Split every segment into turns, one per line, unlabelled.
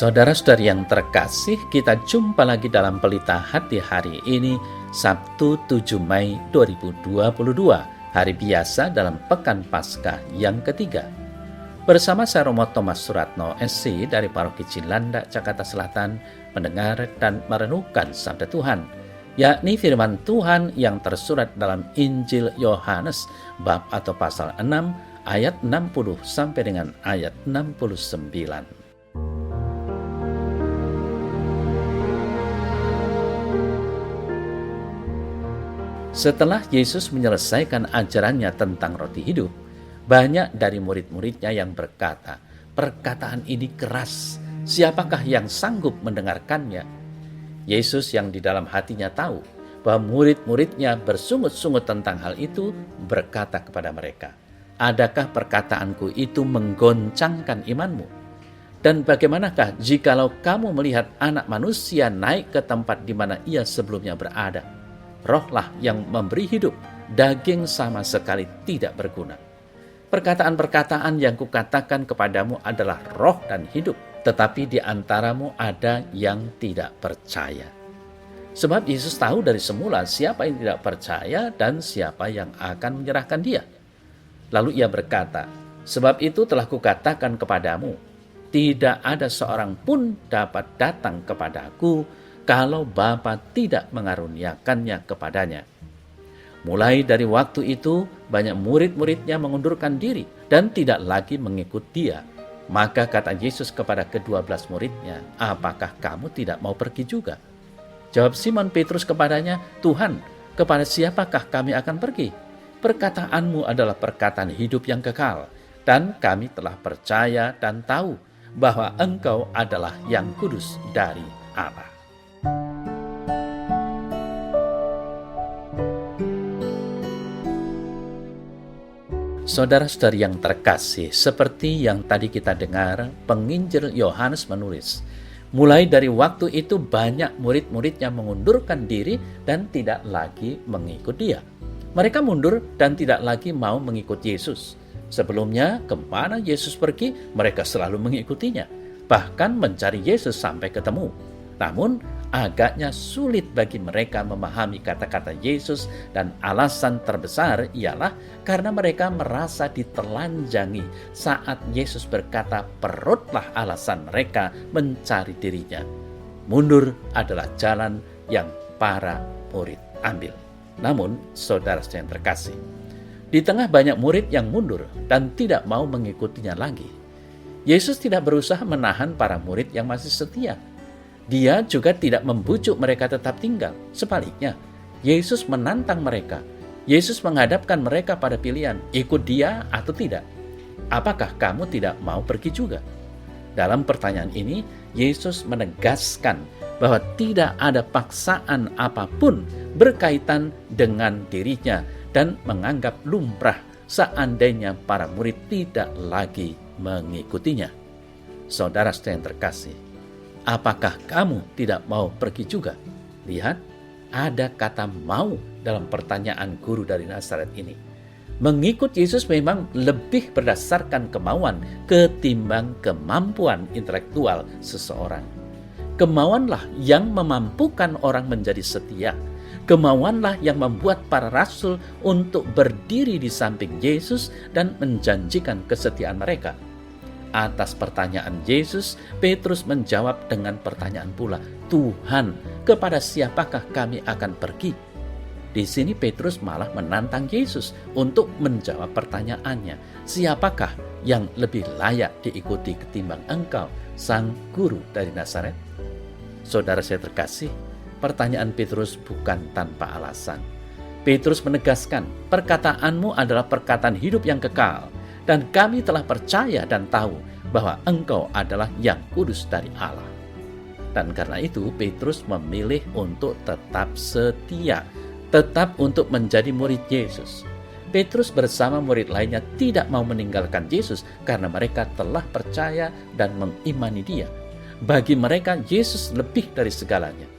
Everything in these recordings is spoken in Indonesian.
Saudara-saudari yang terkasih, kita jumpa lagi dalam Pelita Hati hari ini, Sabtu 7 Mei 2022, hari biasa dalam Pekan Paskah yang ketiga. Bersama saya Romo Thomas Suratno, SC dari Paroki Cilanda, Jakarta Selatan, mendengar dan merenungkan Sabda Tuhan, yakni firman Tuhan yang tersurat dalam Injil Yohanes, bab atau pasal 6, ayat 60 sampai dengan ayat 69. Setelah Yesus menyelesaikan ajarannya tentang roti hidup, banyak dari murid-muridnya yang berkata, "Perkataan ini keras, siapakah yang sanggup mendengarkannya?" Yesus yang di dalam hatinya tahu bahwa murid-muridnya bersungut-sungut tentang hal itu, berkata kepada mereka, "Adakah perkataanku itu menggoncangkan imanmu? Dan bagaimanakah jikalau kamu melihat Anak Manusia naik ke tempat di mana ia sebelumnya berada? Rohlah yang memberi hidup, daging sama sekali tidak berguna. Perkataan-perkataan yang kukatakan kepadamu adalah roh dan hidup, tetapi di antaramu ada yang tidak percaya." Sebab Yesus tahu dari semula siapa yang tidak percaya dan siapa yang akan menyerahkan dia. Lalu ia berkata, "Sebab itu telah kukatakan kepadamu, tidak ada seorang pun dapat datang kepadaku kalau Bapa tidak mengaruniakannya kepadanya." Mulai dari waktu itu, banyak murid-muridnya mengundurkan diri dan tidak lagi mengikut dia. Maka kata Yesus kepada ke-12 muridnya, "Apakah kamu tidak mau pergi juga?" Jawab Simon Petrus kepadanya, "Tuhan, kepada siapakah kami akan pergi? Perkataanmu adalah perkataan hidup yang kekal, dan kami telah percaya dan tahu bahwa Engkau adalah yang kudus dari Allah." Saudara-saudari yang terkasih, seperti yang tadi kita dengar, penginjil Yohanes menulis, mulai dari waktu itu banyak murid-muridnya mengundurkan diri dan tidak lagi mengikut dia. Mereka mundur dan tidak lagi mau mengikut Yesus. Sebelumnya, kemana Yesus pergi, mereka selalu mengikutinya, bahkan mencari Yesus sampai ketemu. Namun, agaknya sulit bagi mereka memahami kata-kata Yesus, dan alasan terbesar ialah karena mereka merasa ditelanjangi saat Yesus berkata perutlah alasan mereka mencari dirinya. Mundur adalah jalan yang para murid ambil. Namun, saudara yang terkasih, di tengah banyak murid yang mundur dan tidak mau mengikutinya lagi, Yesus tidak berusaha menahan para murid yang masih setia. Dia juga tidak membujuk mereka tetap tinggal. Sebaliknya, Yesus menantang mereka. Yesus menghadapkan mereka pada pilihan, ikut dia atau tidak. Apakah kamu tidak mau pergi juga? Dalam pertanyaan ini, Yesus menegaskan bahwa tidak ada paksaan apapun berkaitan dengan dirinya dan menganggap lumrah seandainya para murid tidak lagi mengikutinya. Saudara yang terkasih, apakah kamu tidak mau pergi juga? Lihat, ada kata mau dalam pertanyaan guru dari Nazaret ini. Mengikut Yesus memang lebih berdasarkan kemauan ketimbang kemampuan intelektual seseorang. Kemauanlah yang memampukan orang menjadi setia. Kemauanlah yang membuat para rasul untuk berdiri di samping Yesus dan menjanjikan kesetiaan mereka. Atas pertanyaan Yesus, Petrus menjawab dengan pertanyaan pula, "Tuhan, kepada siapakah kami akan pergi?" Di sini Petrus malah menantang Yesus untuk menjawab pertanyaannya, "Siapakah yang lebih layak diikuti ketimbang Engkau, Sang Guru dari Nazaret?" Saudara saya terkasih, pertanyaan Petrus bukan tanpa alasan. Petrus menegaskan, "Perkataanmu adalah perkataan hidup yang kekal, dan kami telah percaya dan tahu bahwa Engkau adalah yang kudus dari Allah." Dan karena itu Petrus memilih untuk tetap setia, tetap untuk menjadi murid Yesus. Petrus bersama murid lainnya tidak mau meninggalkan Yesus karena mereka telah percaya dan mengimani dia. Bagi mereka Yesus lebih dari segalanya.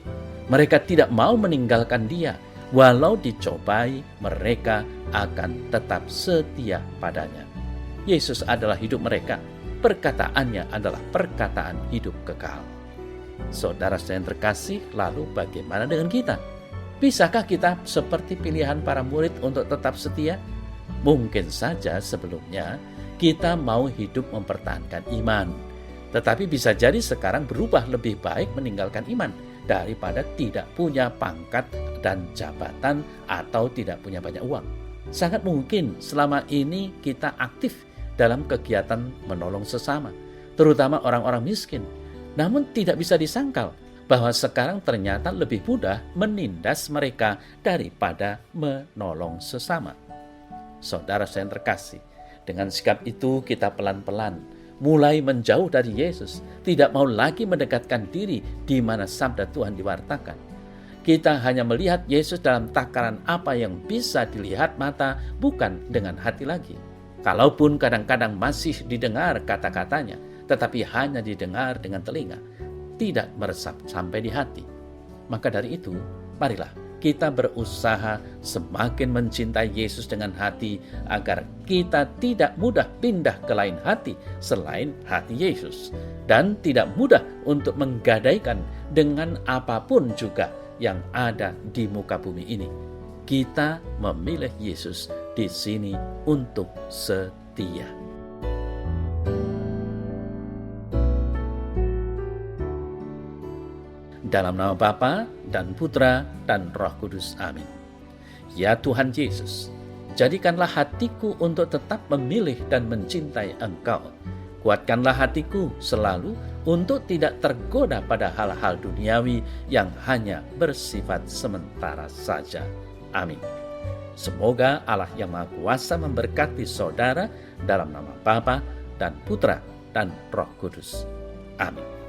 Mereka tidak mau meninggalkan dia. Walau dicobai, mereka akan tetap setia padanya. Yesus adalah hidup mereka. perkataannya adalah perkataan hidup kekal. Saudara yang terkasih, lalu bagaimana dengan kita? Bisakah kita seperti pilihan para murid untuk tetap setia? Mungkin saja sebelumnya kita mau hidup mempertahankan iman, tetapi bisa jadi sekarang berubah lebih baik meninggalkan iman daripada tidak punya pangkat dan jabatan atau tidak punya banyak uang. Sangat mungkin selama ini kita aktif dalam kegiatan menolong sesama, terutama orang-orang miskin. Namun tidak bisa disangkal bahwa sekarang ternyata lebih mudah menindas mereka daripada menolong sesama. Saudara yang terkasih, dengan sikap itu kita pelan-pelan mulai menjauh dari Yesus, tidak mau lagi mendekatkan diri di mana sabda Tuhan diwartakan. Kita hanya melihat Yesus dalam takaran apa yang bisa dilihat mata, bukan dengan hati lagi. Kalaupun kadang-kadang masih didengar kata-katanya, tetapi hanya didengar dengan telinga, tidak meresap sampai di hati. Maka dari itu, marilah kita berusaha semakin mencintai Yesus dengan hati, agar kita tidak mudah pindah ke lain hati selain hati Yesus, dan tidak mudah untuk menggadaikan dengan apapun juga yang ada di muka bumi ini. Kita memilih Yesus di sini untuk setia. Dalam nama Bapa dan Putra dan Roh Kudus. Amin. Ya Tuhan Yesus, jadikanlah hatiku untuk tetap memilih dan mencintai Engkau. Kuatkanlah hatiku selalu untuk tidak tergoda pada hal-hal duniawi yang hanya bersifat sementara saja. Amin. Semoga Allah yang Maha Kuasa memberkati saudara dalam nama Bapa dan Putra dan Roh Kudus. Amin.